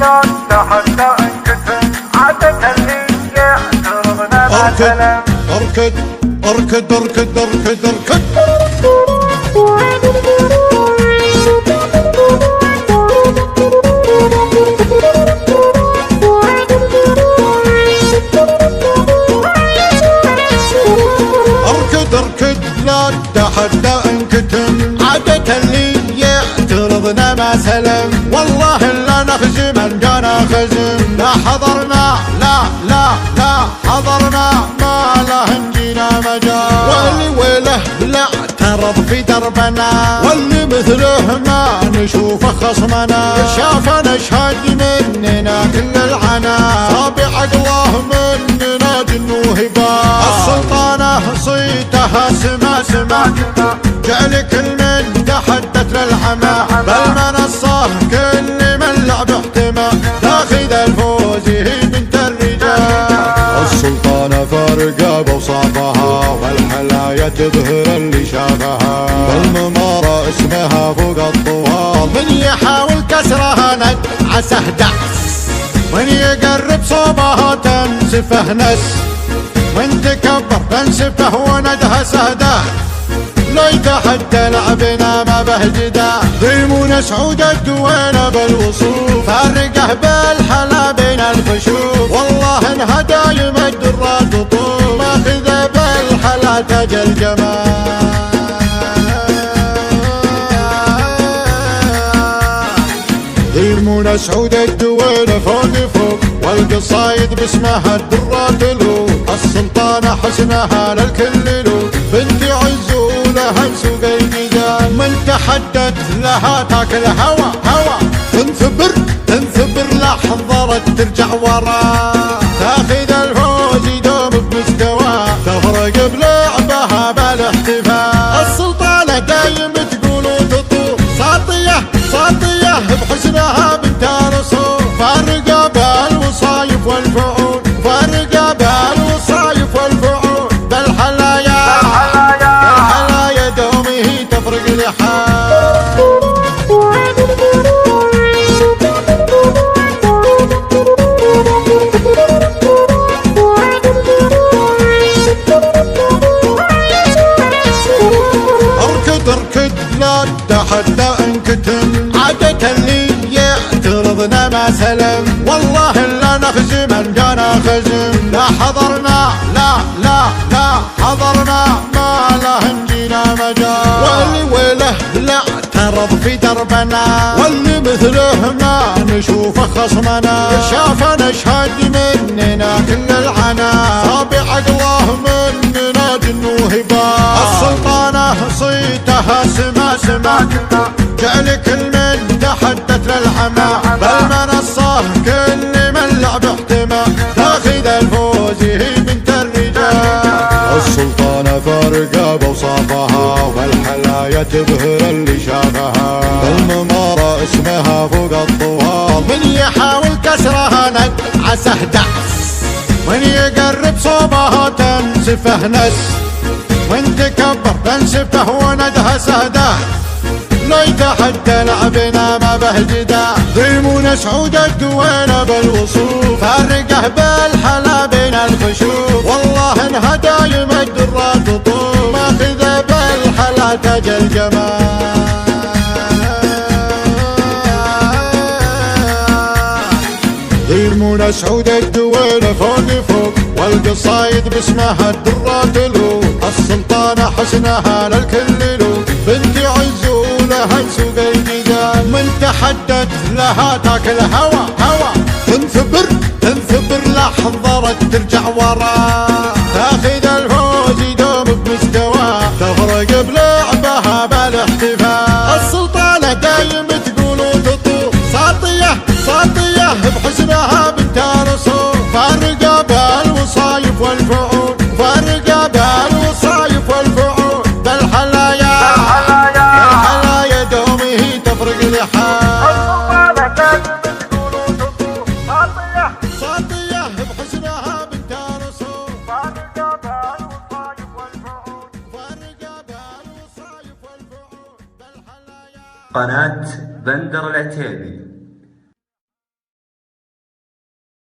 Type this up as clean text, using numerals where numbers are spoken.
لا تحدى انكتم عادة اللي يعترضنا مثلا. اركد اركد اركد اركد اركد اركد اركد لا تحدى انكتم عادة اللي يعترضنا ما سلم. والله لا نخزم ان جانا خزم، لا حضرنا لا حضرنا ما له نجينا مجال. واللي ويله لا اعترض في دربنا، واللي مثله ما نشوفه خصمنا. شافنا اشهد مننا كل العنا، صابع عقله مننا جن وهبال. السلطانة صيتها سما جعل كل من تحدث للحما، بالمنصة كل من لعب احتمى تاخذ الفوز هي بنت الرجال. السلطانة فارقة بوصافها، والحلايا تظهر اللي شافها. بالممارة اسمها فوق الطوال، من يحاول كسرها ندعسه دعس، من يقرب صوبها تنسفه نس، من تكبر تنسفه وندهسه ده. لا يتحدى لعبنا ما به جدا، ضيمون سعود الدوينة بالوصول، فارقه بالحلا بين الخشوف. والله انها دايم الدرات طول، ماخذه بالحلا تاج الجمال. ضيمون سعود الدوينة فوق والقصايد باسمها الدرات لو. السلطانة حسنها للكل لو، بنت عز ولها سوق الجدال. من تحدت لها تاكل هوى تنثبر لحظرت ترجع ورا، تاخذ الفوز يدوم بمستوى، تفرق بلعبها بالاحتفال. السلطانة دايم تقول وتطول، ساطية بحسنها بنت رسول، فارقة بالوصايف والفعول، فارقة بالوصايف والفعول. بالحلايا دومه تفرق لحال. اركد لا تحدى انكتم عادة اللي يعترضنا ما سلم. والله لا نخزم ان جانا خزم، لا حضرنا لا حضرنا ما له نجينا مجال. واللي ويله لا اعترض في دربنا، واللي مثله ما نشوفه خصمنا. شافنا اشهد مننا كل العنا، صابع عقله مننا جن وهبال. السلطانة صيتها سما جعل كل من تحدث للحما، بالمنصة كل من لعب احتمى تاخذ الفوز هي بنت الرجال. السلطانة فارقة بوصافها، والحلايا تظهر اللي شافها. بالممارة اسمها فوق الطوال، من يحاول كسرها ندعسه دعس، من يقرب صوبها تنسفه نس، من تكبر تنسفه وندهسه ده. لا يتحدى لعبنا ما به جدا، ضيمون سعود الدوينة بالوصول، فارقه بالحلا بين الخشوف. والله انها دايم الدرات طول، ماخذه بالحلا تاج الجمال. ضيمون سعود الدوينة فوق والقصايد باسمها الدرات لو. السلطانة حسنها للكل لو، بنت عز ولها سوق الجدال. من تحدت لها تاكل هوى تنثبر لحظرت ترجع ورا، تاخذ الفوز يدوم بمستوى، تفرق بلعبها بالاحتفال. السلطانة دايم تقول وتطول، ساطية بحسنها بنت رسول، فارقة بالوصايف والفعول، فارقة بالوصايف والفعول. بالحلايا دومه تفرق لحال. السلطانة دايم تقول وتطول، ساطية بحسنها بنت رسول، فارقة بالوصايف والفعول. بالوصايف والفعول. بالحلايا. قناة بندر العتيبي.